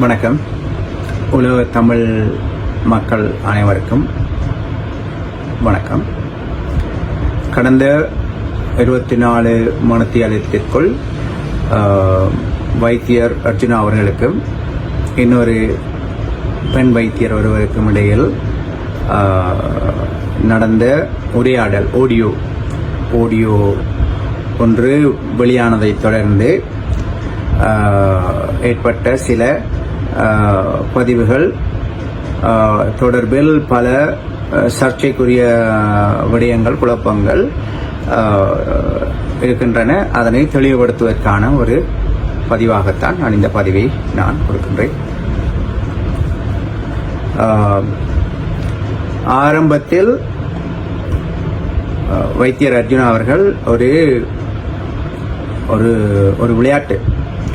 வணக்கம். உலக தமிழ் மக்கள் அனைவருக்கும் வணக்கம். கடந்த 24 மணித்தியாலத்திற்குள் வைத்தியர் அர்ஜுனா அவர்களுக்கும் இன்னொரு பெண் வைத்தியர் ஒருவருக்கும் இடையில் நடந்த உரையாடல் ஆடியோ ஒன்று வெளியானதை தொடர்ந்து ஏற்பட்ட சில பதிவுகள் தொடர்பில் பல சர்ச்சைக்குரிய விடயங்கள், குழப்பங்கள் இருக்கின்றன. அதனை தெளிவுபடுத்துவதற்கான ஒரு பதிவாகத்தான் நான் இந்த பதிவை நான் கொடுக்கின்றேன். ஆரம்பத்தில் வைத்தியர் அர்ஜுனா அவர்கள் ஒரு விளையாட்டு,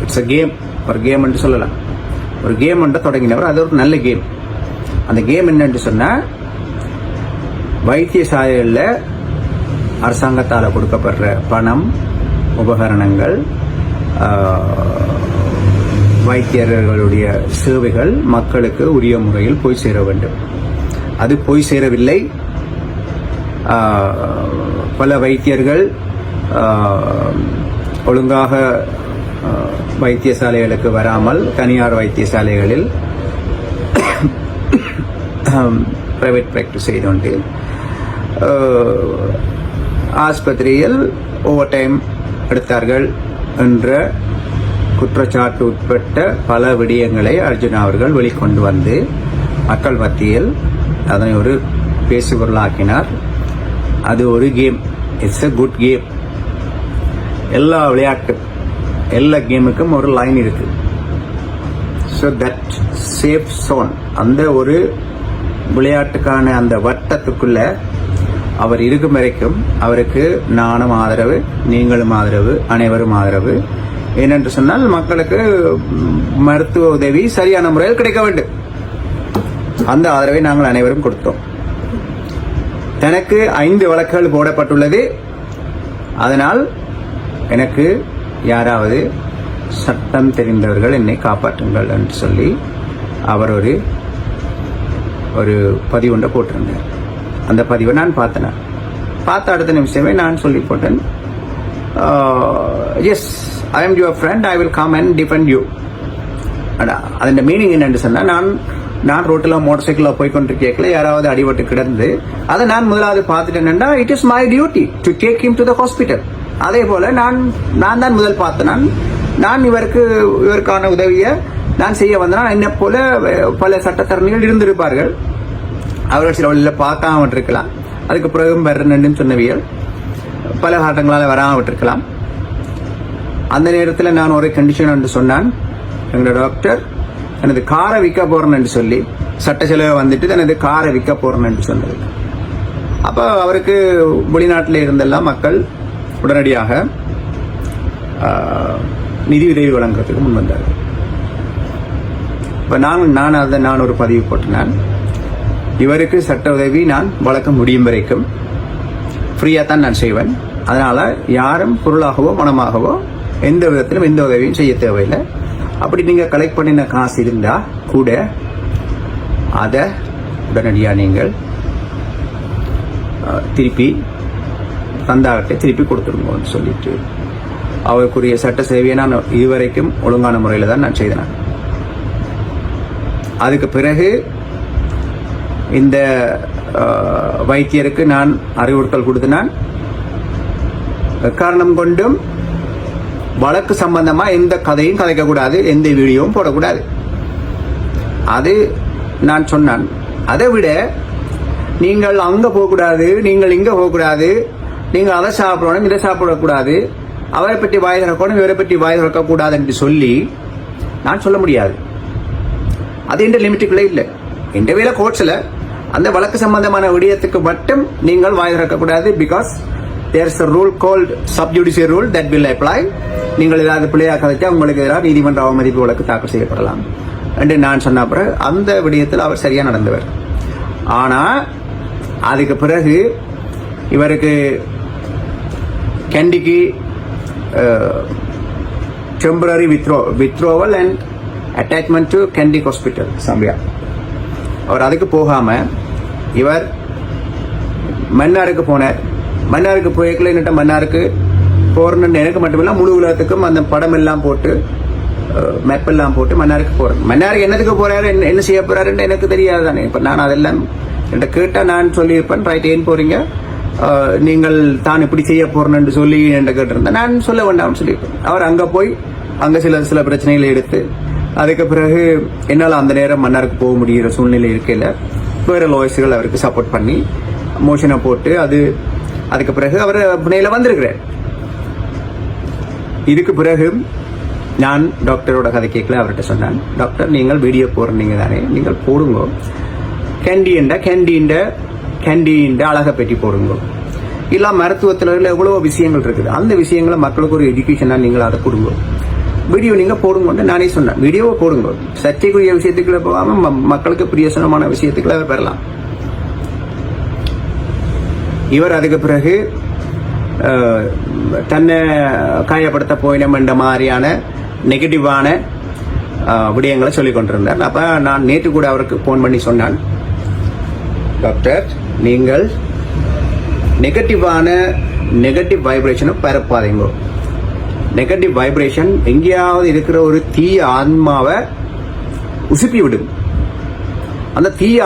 இட்ஸ் அ கேம், ஒரு கேம் என்று சொல்லலாம், ஒரு கேம் என்று தொடங்கினவர். அது ஒரு நல்ல கேம். அந்த கேம் என்னன்னு சொன்னா, வைத்தியசாலைகளில் அரசாங்கத்தால் கொடுக்கப்படுற பணம், உபகரணங்கள், வைத்தியர்களுடைய சேவைகள் மக்களுக்கு உரிய முறையில் போய் சேர வேண்டும். அது போய் சேரவில்லை. பல வைத்தியர்கள் ஒழுங்காக வைத்தியசாலைகளுக்கு வராமல் தனியார் வைத்தியசாலைகளில் பிரைவேட் பிராக்டிஸ் செய்து கொண்டு ஆஸ்பத்திரியில் ஓவர் டைம் எடுத்தார்கள் என்ற குற்றச்சாட்டு உட்பட்ட பல விடயங்களை அர்ஜுனா அவர்கள் வெளிக்கொண்டு வந்து மக்கள் மத்தியில் அதனை ஒரு பேசுபொருளாக்கினார். அது ஒரு game, it's a good game. எல்லா கேமுக்கும் ஒரு லைன் இருக்கு. ஸோ தட் சேஃப் சோன், அந்த ஒரு விளையாட்டுக்கான அந்த வட்டத்துக்குள்ள அவர் இருக்கும் வரைக்கும் அவருக்கு நானும் ஆதரவு, நீங்களும் ஆதரவு, அனைவரும் ஆதரவு. ஏனென்று சொன்னால் மக்களுக்கு மருத்துவ உதவி சரியான முறையில் கிடைக்க வேண்டும். அந்த ஆதரவை நாங்கள் அனைவரும் கொடுத்தோம். எனக்கு 5 வழக்குகள் போடப்பட்டுள்ளது. அதனால் எனக்கு யாராவது சட்டம் தெரிந்தவர்கள் என்னை காப்பாற்றுங்கள் என்று சொல்லி அவர் ஒரு பதிவு ஒன்றை போட்டிருந்தார். அந்த பதிவை நான் பார்த்த அடுத்த நிமிஷமே நான் சொல்லி போட்டேன், yes, I am your friend, I will come and defend you. அதன் மீனிங் என்னன்னு சொன்னா, நான் ரோட்டில் மோட்டார் சைக்கிளில் போய்கொண்டிருக்கல யாராவது அடிபட்டு கிடந்து அதை நான் முதலாவது பார்த்துட்டேன்னா, it is my duty to take him to the hospital. அதே போல நான் தான் முதல் பார்த்தேன். நான் இவருக்கான உதவியை நான் செய்ய வந்தேன். என்னை போல பல சட்டத்தரணிகள் இருந்திருப்பார்கள். அவர்கள் சில வழியில் பார்க்காம விட்டுருக்கலாம். அதுக்கு பிறகு வரணுன்னு சொன்னவியல் பல காட்டங்களால் வராமல் விட்டுருக்கலாம். அந்த நேரத்தில் நான் ஒரு கண்டிஷன் என்று சொன்னான், எங்களோட டாக்டர் எனது காரை விற்க போறேன் என்று சொல்லி சட்ட செலவை வந்துட்டு தனது காரை விற்க போறேன் என்று சொன்னது. அப்போ அவருக்கு வெளிநாட்டில் இருந்தெல்லாம் மக்கள் உடனடியாக நிதி உதவி வழங்குறதுக்கு முன் வந்தார்கள். இப்போ நான் ஒரு பதிவு போட்டேன், இவருக்கு சட்ட உதவி நான் வழங்க முடியும் வரைக்கும் ஃப்ரீயாக தான் நான் செய்வேன். அதனால யாரும் பொருளாகவோ மனமாகவோ எந்த விதத்திலும் எந்த உதவியும் செய்ய தேவையில்லை. அப்படி நீங்க கலெக்ட் பண்ணின காசு இருந்தா கூட அதை உடனடியாக நீங்கள் திருப்பி தந்தாகிட்ட திருப்பி கொடுத்துருங்கன்னு சொல்லிட்டு அவருக்குரிய சட்ட சேவையை நான் இதுவரைக்கும் ஒழுங்கான முறையில் தான் நான் செய்தேன். அதுக்கு பிறகு இந்த வைத்தியருக்கு நான் அறிவுறுத்தல் கொடுத்தேன், காரணம் கொண்டும் வழக்கு சம்பந்தமா எந்த கதையும் கதைக்கக்கூடாது, எந்த வீடியோவும் போடக்கூடாது. அது நான் சொன்னான். அதை விட நீங்கள் அங்க போகக்கூடாது, நீங்கள் இங்க போகக்கூடாது, நீங்கள் அதை சாப்பிடணும், இதை சாப்பிடக்கூடாது, அவரை பற்றி வாய் திறக்கணும், இவரை பற்றி வாய் திறக்கக்கூடாது என்று சொல்லி நான் சொல்ல முடியாது. அது எந்த லிமிட்டுக்குள்ளே இல்லை. எந்த வேலை கோர்ட்ஸில் அந்த வழக்கு சம்பந்தமான விடயத்துக்கு மட்டும் நீங்கள் வாய் திறக்கக்கூடாது. Because there is a rule called subjudice rule that will apply. நீங்கள் ஏதாவது பிள்ளையாக கதைச்சா உங்களுக்கு எதிராக நீதிமன்ற அவமதிப்பு வழக்கு தாக்கல் செய்யப்படலாம் என்று நான் சொன்ன பிறகு அந்த விடயத்தில் அவர் சரியா நடந்தவர். ஆனா அதுக்கு பிறகு இவருக்கு கேண்டிக்கு temporary withdrawal attachment to Kandy hospital சம்பியா. அவர் அதுக்கு போகாம இவர் மன்னாருக்கு போனார். மன்னாருக்கு போய்க்கல என்னட்ட மன்னாருக்கு போறேன்னு எனக்கு மட்டுமில்ல முழு உலகத்துக்கும் அந்த படம் எல்லாம் போட்டு மேப் எல்லாம் போட்டு மன்னாருக்கு போறேன். மன்னாருக்கு என்னதுக்கு போறாரு, என்ன செய்ய போறாருன்னு எனக்கு தெரியாது தானே. இப்ப நான் அதெல்லாம் என்கிட்ட கேட்டா நான் சொல்லியிருப்பேன், ரைட் ஏன் போறீங்க, நீங்கள் தான் இப்படி செய்ய போறேன்னு சொல்லி என்கிட்ட கேட்டிருந்தேன். நான் சொல்ல வேண்டாம்னு சொல்லியிருப்பேன். அவர் அங்க போய் அங்க சில பிரச்சனைகளை எடுத்து அதுக்கு பிறகு என்னால் அந்த நேரம் மன்னாருக்கு போக முடிகிற சூழ்நிலை இருக்கையில வேற லாயர்ஸ்கள் அவருக்கு சப்போர்ட் பண்ணி மோஷனை போட்டு அதுக்கு பிறகு அவர் புனேல வந்திருக்கிறார். இதுக்கு பிறகு நான் டாக்டரோட கதை கேட்கல, அவர்கிட்ட சொன்னேன், டாக்டர் நீங்கள் வீடியோ போடுறீங்க தானே, நீங்கள் போடுங்க, கேண்டீன் அழகை பெட்டி போடுங்க, இல்ல மருத்துவத்தில் எவ்வளவு விஷயங்கள் இருக்குது, அந்த விஷயங்களை மக்களுக்கு ஒரு எஜுகேஷனா நீங்கள் அதை கொடுங்க, வீடியோ நீங்க போடுங்க. நானே சொன்னேன், வீடியோவை போடுங்க, சர்ச்சைக்குரிய விஷயத்துக்குள்ள போகாம மக்களுக்கு பிரியசனமான விஷயத்துக்குள்ள பெறலாம். இவர் அதுக்கு பிறகு தன்னை காயப்படுத்த போயினம் என்ற மாதிரியான நெகட்டிவான விடயங்களை சொல்லிக் கொண்டிருந்தார். அப்ப நான் நேற்று கூட அவருக்கு போன் பண்ணி சொன்னான், டாக்டர் நீங்கள் நெகட்டிவ் வைப்ரேஷனை பரப்பாதீங்க. நெகட்டிவ் வைப்ரேஷன் எங்கேயாவது இருக்கிற ஒரு தீய ஆத்மாவை உசுப்பி விடும். அந்த தீய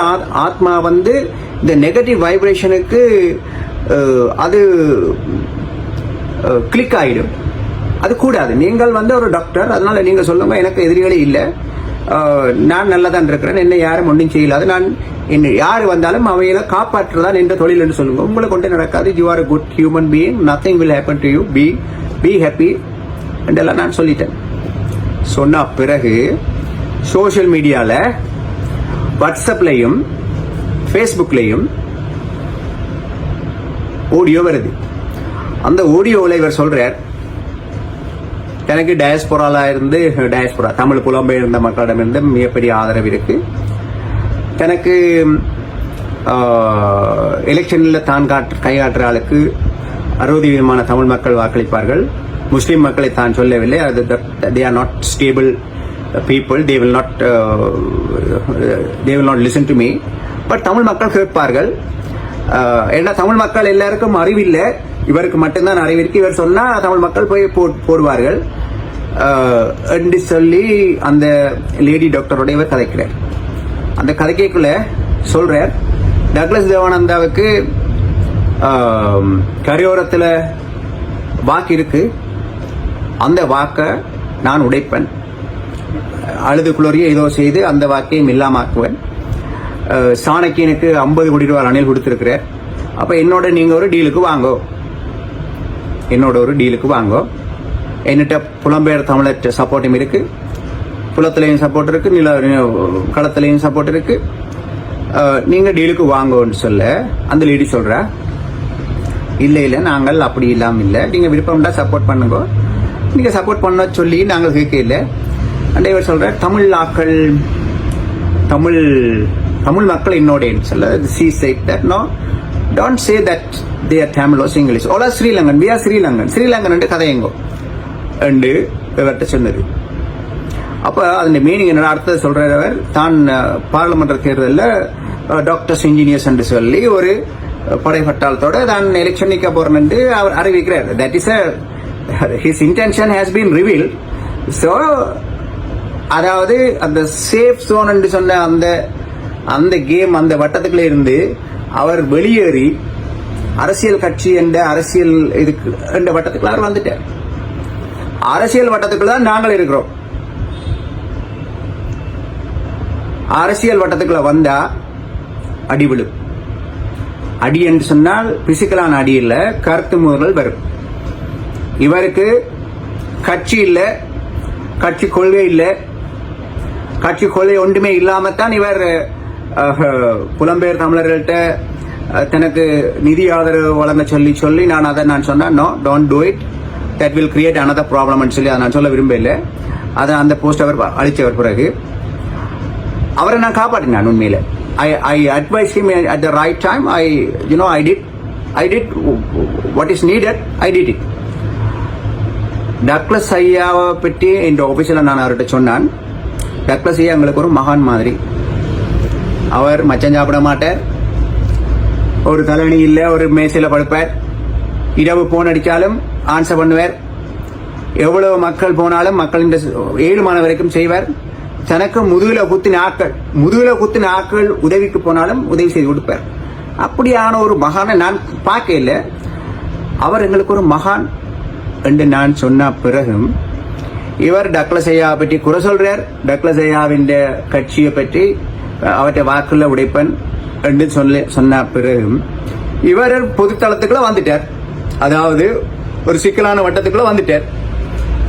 ஆத்மா இந்த நெகட்டிவ் வைப்ரேஷனுக்கு அது கிளிக் ஆயிடும். அது கூடாது. நீங்கள் ஒரு டாக்டர், அதனால நீங்க சொல்லுங்க, எனக்கு எதிரிகளே இல்லை, நான் நல்லா தான் இருக்கிறேன், என்ன யாரும் ஒன்றும் செய்யலாது, நான் என்ன யாரு வந்தாலும் அவையில காப்பாற்றுதான் என்ற தொழில் என்று சொல்லுங்க, உங்களை கொண்டு நடக்காது, you are good human being, nothing will happen to you, be happy என்றெல்லாம் நான் சொல்லிட்டேன். சொன்ன பிறகு சோசியல் மீடியால வாட்ஸ்அப்லையும் ஃபேஸ்புக்லையும் ஆடியோ வருது. அந்த ஆடியோவில் இவர் சொல்றார், எனக்கு டயஸ்போரால இருந்து தமிழ் புலம்பெயர்ந்த மக்களிடமிருந்து மிகப்பெரிய ஆதரவு இருக்கு, தனக்கு எலெக்ஷனில் தான் கைகாட்டுற ஆளுக்கு 60% தமிழ் மக்கள் வாக்களிப்பார்கள், முஸ்லிம் மக்களை தான் சொல்லவில்லை, they are not stable people, they will not listen to me, but Tamil மக்கள் கேட்பார்கள். ஏன்னா தமிழ் மக்கள் எல்லாருக்கும் அறிவில்லை, இவருக்கு மட்டும்தான் அறிவிருக்கு, இவர் சொன்னா தமிழ் மக்கள் போய் போடுவார்கள் என்று சொல்லி அந்த லேடி டாக்டரோட இவர் கதைக்கிறார். அந்த கதைக்குள்ள சொல்றார், டக்ளஸ் தேவானந்தாவுக்கு கரையோரத்தில் வாக்கு இருக்கு, அந்த வாக்கை நான் உடைப்பேன், அழுதுக்குள்ளோரையும் ஏதோ செய்து அந்த வாக்கையும் இல்லாமாக்குவேன், சாணக்கியனுக்கு 50 கோடி ரூபாய் அணில் கொடுத்திருக்கிறார், அப்ப என்னோட நீங்க ஒரு டீலுக்கு வாங்கோ, என்கிட்ட புலம்பெயர் தமிழர் சப்போர்ட்டும் இருக்கு, புலத்திலையும் சப்போர்ட் இருக்கு, களத்திலையும் சப்போர்ட் இருக்கு, நீங்க டீலுக்கு வாங்கன்னு சொல்ல அந்த லேடி சொல்ற, இல்ல நாங்கள் அப்படி இல்லாம இல்ல, நீங்க விருப்பம்டா சப்போர்ட் பண்ணுங்க, நீங்க சப்போர்ட் பண்ண சொல்லி நாங்கள் கேட்க இல்லை. அண்ட் இவர் சொல்ற, தமிழ் மக்கள் என்னோட சொல்ல, she said that no, don't say that they are Tamil or English, all are Sri Lankan, we are Sri Lankan என்று கதையங்கோ என்று இவர்கிட்ட சொன்னது. அப்ப அதன் மீனிங் என்ன அர்த்தம் சொல்றவர், தான் பார்லிமெண்ட் தேர்தலில் டாக்டர்ஸ் இன்ஜினியர்ஸ் என்று சொல்லி ஒரு படைப்பட்டாளத்தோட தான் எலெக்ஷன் நிக்க போறேன் என்று அவர் அறிவிக்கிறார். That is his intention has been revealed. So அதாவது அந்த சேஃப் ஜோன் என்று சொன்ன அந்த கேம், அந்த வட்டத்துக்குள்ள இருந்து அவர் வெளியேறி அரசியல் கட்சி என்ற அரசியல் இதுக்கு என்ற வட்டத்துக்குள்ள அவர் வந்துட்டார். அரசியல் வட்டத்துக்குள்ள தான் நாங்கள் இருக்கிறோம். அரசியல் வட்டத்துக்குள்ள வந்தா அடி விழும். அடி என்று சொன்னால் பிசிக்கலான அடி இல்ல, கருத்து முதல்கள் வரும். இவருக்கு கட்சி இல்ல, கட்சி கொள்கை இல்ல, கட்சி கொள்கை ஒன்றுமே இல்லாமத்தான் இவர் புலம்பெயர் தமிழர்கள்ட்ட தனக்கு நிதி ஆதரவு வழங்க சொல்லி நான் சொன்னேன், no don't do it, that will create another problem சொல்லி அதை நான் சொல்ல விரும்பல. அதை அந்த போஸ்ட் அவர் அழிச்சவர் பிறகு அவரை நான் காப்பாற்றினேன். உண்மையில I advised him at the right time. I did what is needed. I did it. Douglas ஐயாவை பற்றி இந்த ஆபீஸில் நான் அவர்கிட்ட சொன்னான், டக்ளஸ் ஐயா எங்களுக்கு ஒரு மகான் மாதிரி. அவர் மச்சம் சாப்பிட மாட்டார், ஒரு தலைவணி இல்ல, ஒரு மேசையில படுப்பார், இரவு போன் அடிச்சாலும் ஆன்சர் பண்ணுவார், எவ்வளவு மக்கள் போனாலும் மக்கள் 7 மணி வரைக்கும் செய்வார். தனக்கு முதுகுல குத்தின ஆக்கள் உதவிக்கு போனாலும் உதவி செய்து கொடுப்பார். அப்படியான ஒரு மகானை நான் பார்க்கல. அவர் எங்களுக்கு ஒரு மகான் என்று நான் சொன்ன பிறகும் இவர் டக்ளஸ் ஐயா பற்றி குறை சொல்றார். டக்ளஸ் ஐயாவின் கட்சியை பற்றி அவற்றை வாக்குள்ள உடைப்பன் என்று சொன்ன பிறகும் இவர் பொதுத்தளத்துக்குள்ள வந்துட்டார். அதாவது ஒரு சிக்கலான வட்டத்துக்குள்ள வந்துட்டார்.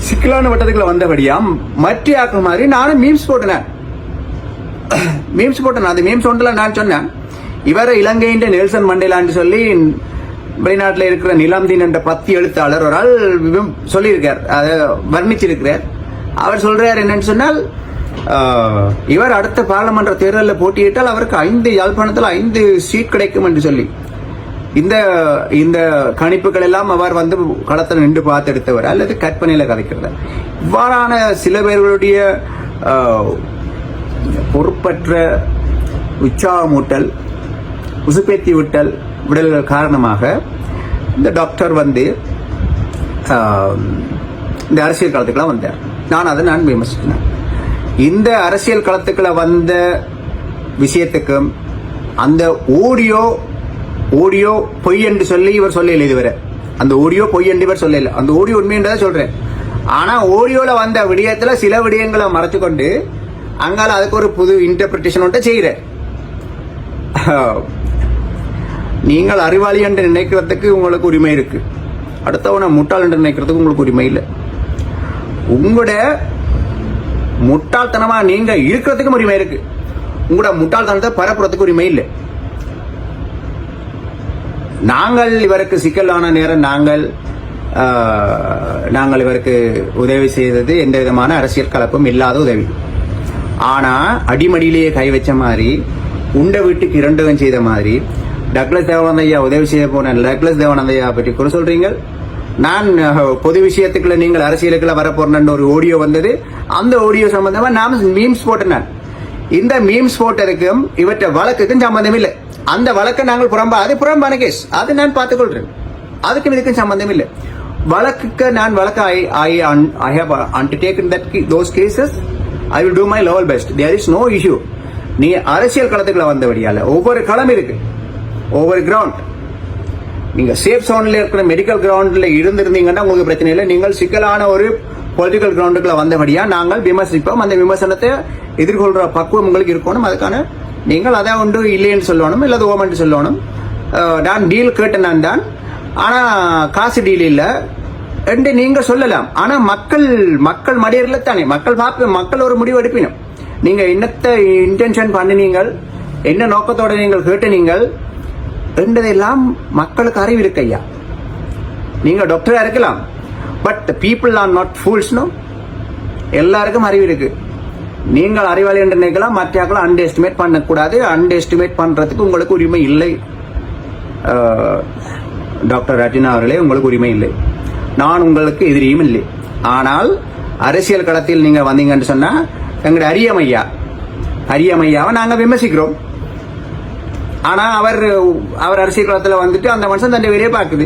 சிக்கலான வட்டத்துக்குள்ள வந்தபடியா மற்ற ஆக்கள் மாதிரி நானும் மீம்ஸ் போட்டேன். அந்த மீம்ஸ் ஒன்றுல நான் சொன்னேன், இவரை இலங்கையின் நெல்சன் மண்டேலான்னு சொல்லி வெளிநாட்டில் இருக்கிற நிலாம்தீன் என்ற 10 எழுத்தாளர் ஒரு ஆள் சொல்லியிருக்கார், அதை வர்ணிச்சிருக்கிறார். அவர் சொல்றார் என்னன்னு சொன்னால், இவர் அடுத்த பாராளுமன்ற தேர்தலில் போட்டியிட்டால் அவருக்கு யாழ்ப்பாணத்தில் 5 சீட் கிடைக்கும் என்று சொல்லி இந்த கணிப்புகள் எல்லாம் அவர் வந்து களத்தில் நின்று பார்த்தெடுத்தவர் அல்லது கற்பனையில கதைக்கிறார். இவ்வாறான சில பேர்களுடைய பொறுப்பற்ற உற்சாகமூட்டல், உசுப்பேத்தி விடல்கள் காரணமாக இந்த டாக்டர் வந்து இந்த அரசியல் களத்துக்குள்ள வந்தார். நான் விமர்சித்தேன். இந்த அரசியல் களத்துக்குள்ள வந்த விஷயத்துக்கும் அந்த ஆடியோ பொய் என்று சொல்லி இவர் சொல்லல. இதுவரை அந்த ஆடியோ பொய் என்று இவர் சொல்லல. அந்த ஆடியோ உண்மைன்றதை சொல்றேன். ஆனா ஆடியோல வந்த விடயத்துல சில விடயங்களை மறைச்சு கொண்டு அங்கால அதுக்கு ஒரு புது இன்டர்பிரிட்டேஷன் ஒன்றை செய்யற. நீங்கள் அறிவாளி என்று நினைக்கிறதுக்கு உங்களுக்கு உரிமை இருக்கு, அடுத்தவனை முட்டாள் என்று நினைக்கிறதுக்கு உங்களுக்கு உரிமை இல்லை. உங்களோட முட்டாள்தனமா நீங்க இருக்கிறதுக்கும் உரிமை இருக்கு, உங்களோட முட்டாள்தனத்தை பரப்புறதுக்கு உரிமை இல்லை. நாங்கள் இவருக்கு சிக்கலான நேரம் நாங்கள் இவருக்கு உதவி செய்தது எந்த விதமான அரசியல் கலப்பும் இல்லாத உதவி. ஆனா அடிமடியிலேயே கை வச்ச மாதிரி, உண்ட வீட்டுக்கு 2 செய்த மாதிரி டக்ளஸ் தேவானந்தையா உதவி செய்ய போன டக்ளஸ் தேவானந்தையா பற்றி குறை சொல்றீங்க. நான் பொது விஷயத்துக்குள்ள நீங்கள் அரசியலுக்குள்ள வரப்போறேன் ஒரு ஆடியோ வந்தது. அந்த ஆடியோ சம்பந்தமா நான் மீம்ஸ் போட்டேன். இந்த மீம்ஸ் போட்டதுக்கும் இவற்றை வழக்குக்கும் சம்பந்தம் இல்லை. அந்த வழக்கை நாங்கள் புறம்பான கேஸ், அது நான் பார்த்துக்கொள்றேன். அதுக்கும் இதுக்கும் சம்பந்தம் இல்லை. வழக்குக்கு நான் I have undertaken those cases. I will do my level best. There is no issue. நீ அரசியல் களத்துக்குள்ள வந்தபடியால ஒவ்வொரு களம் இருக்கு, ஒவ்வொரு கிரவுண்ட். நீங்க சேஃப் சோன்ல இருக்கிற மெடிக்கல் கிரவுண்ட்ல இருந்திருந்தீங்கன்னா உங்களுக்கு பிரச்சனை இல்லை. நீங்கள் சிக்கலான ஒரு பொலிட்டிக்கல் கிரவுண்டுக்குள்ள வந்தபடியா நாங்கள் விமர்சிப்போம். அந்த விமர்சனத்தை எதிர்கொள்ற பக்குவம் உங்களுக்கு இருக்கணும். அதுக்கான நீங்கள் அதை ஒன்று இல்லைன்னு சொல்லணும், இல்லாத ஓமன்ட்டு சொல்லணும். நான் டீல் கேட்டேன் தான், ஆனா காசு டீல் இல்லை என்று நீங்க சொல்லலாம். ஆனா மக்கள் மடியர்ல தானே மக்கள் ஒரு முடிவு எடுப்பினும். நீங்க என்னத்தை இன்டென்ஷன் பண்ணினீங்கள், என்ன நோக்கத்தோட நீங்கள் கேட்டீங்கள் என்றதெல்லாம் மக்களுக்கு அறிவு இருக்கு ஐயா. நீங்க டாக்டரா இருக்கலாம், but people are not fools. No, எல்லாருக்கும் அறிவு இருக்கு. நீங்கள் அறிவாளி என்று நினைக்கலாம், மற்ற அண்டர் எஸ்டிமேட் பண்ணக்கூடாது. அண்டர் எஸ்டிமேட் பண்றதுக்கு உங்களுக்கு உரிமை இல்லை. டாக்டர் ரட்டினா அவர்களே, உங்களுக்கு உரிமை இல்லை. நான் உங்களுக்கு எதிரியும் இல்லை. ஆனால் அரசியல் களத்தில் நீங்க வந்தீங்கன்னு சொன்னா எங்களுடைய அரியமையாவை நாங்க விமர்சிக்கிறோம். ஆனா அவர் அரசியல் களத்துல வந்துட்டு அந்த மனுஷன் தன்னை வெளியே பார்க்குது.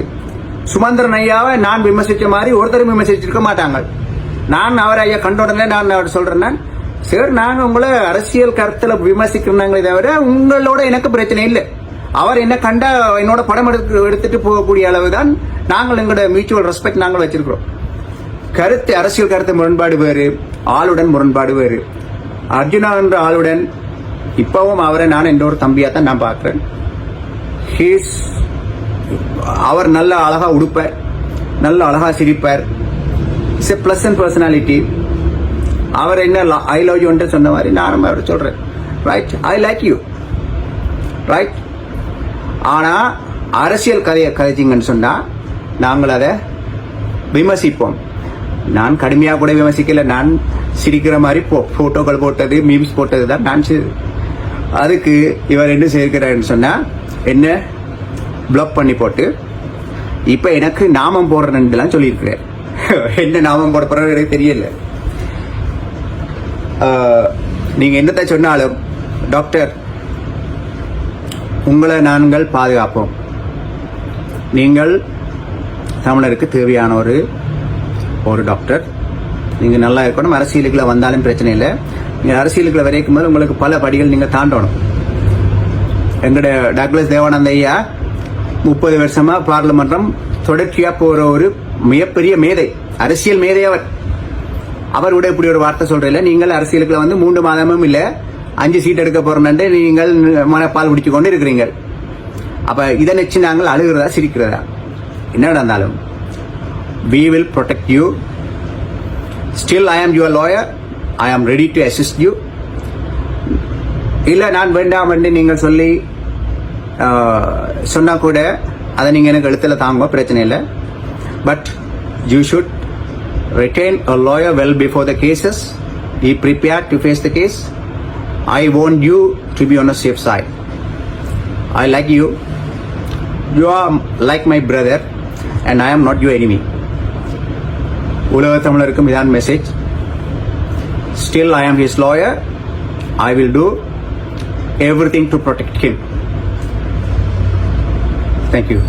சுமந்திரன் ஐயாவை நான் விமர்சிச்ச மாதிரி ஒருத்தரும் விமர்சிச்சிருக்க மாட்டாங்க. நான் அவர் ஐயா கண்டோடனே நான் அவர் சொல்றேன், சார் நாங்க உங்களை அரசியல் கருத்துல விமர்சிக்கிறாங்களே தவிர உங்களோட எனக்கு பிரச்சனை இல்லை. அவர் என்ன கண்டா என்னோட படம் எடுத்துட்டு போகக்கூடிய அளவுதான் நாங்கள் எங்களோட மியூச்சுவல் ரெஸ்பெக்ட் நாங்கள் வச்சிருக்கிறோம். அரசியல் கருத்து முரண்பாடு வேறு, ஆளுடன் முரண்பாடு வேறு. அர்ஜுனா என்ற ஆளுடன் இப்பவும் அவரை நான் என்ற ஒரு தம்பியா தான் நான் பார்க்கிறேன். அவர் நல்ல அழகா உடுப்பார், நல்ல அழகா சிரிப்பார். It's a pleasant personality. அவர் என்ன ஐ லவ் யூ என்று சொன்ன மாதிரி நானும் அவரை சொல்றேன். Right, I like you. Right. ஆனா அரசியல் கதைச்சிங்கன்னு சொன்னா நாங்கள் அதை விமர்சிப்போம். நான் கடுமையா கூட விமர்சிக்கல. நான் சிரிக்கிற மாதிரி போட்டோக்கள் போட்டது, மீம்ஸ் போட்டது தான் நான். அதுக்கு இவர் என்ன செய்கிறாருன்னு சொன்னா என்ன பிளாக் பண்ணி போட்டு இப்ப எனக்கு நாமம் போடுறேன்னு சொல்லியிருக்கிறார். என்ன நாமம் போட போறது எனக்கு தெரியல. நீங்க என்னத்தை சொன்னாலும் டாக்டர் உங்களை நாங்கள் பாதுகாப்போம். நீங்கள் தமிழருக்கு தேவையான ஒரு டாக்டர். நீங்க நல்லா இருக்கணும். அரசியலுக்குள்ள வந்தாலும் பிரச்சனை இல்லை. நீங்க அரசியலுக்குள்ள வரைக்கும் போது உங்களுக்கு பல படிகள் நீங்க தாண்டணும். எங்களுடைய டாக்டர் தேவானந்த ஐயா 30 வருஷமா பார்லிமெண்டம் தொடர்ச்சியா போற ஒரு மிகப்பெரிய மேதை, அரசியல் மேதை. அவர் கூட இப்படி ஒரு வார்த்தை சொல்றீங்க. நீங்கள் அரசியலுக்குள்ள வந்து 3 மாதமும் இல்ல 5 சீட் எடுக்க போறோம்னு நீங்கள் மனப்பால் குடிச்சு கொண்டு இருக்கிறீங்க. அப்ப இதை நினைச்சு நாங்கள் அழுகிறதா சிரிக்கிறதா என்ன நடந்தாலும் we will protect you. Still I am your lawyer. I am ready to assist you. இல்ல நான் வேண்டாம் என்று நீங்கள் சொல்லி சொன்னா கூட அதை நீங்க எனக்கு எழுத்துல தாங்க, பிரச்சனை இல்லை. But you should retain a lawyer well before the cases. Be prepared to face the case. I want you to be on a safe side. I like you. You are like my brother and I am not your enemy. உலக தமிழருக்கும் இதான் message. Still I am his lawyer. I will do everything to protect him. Thank you.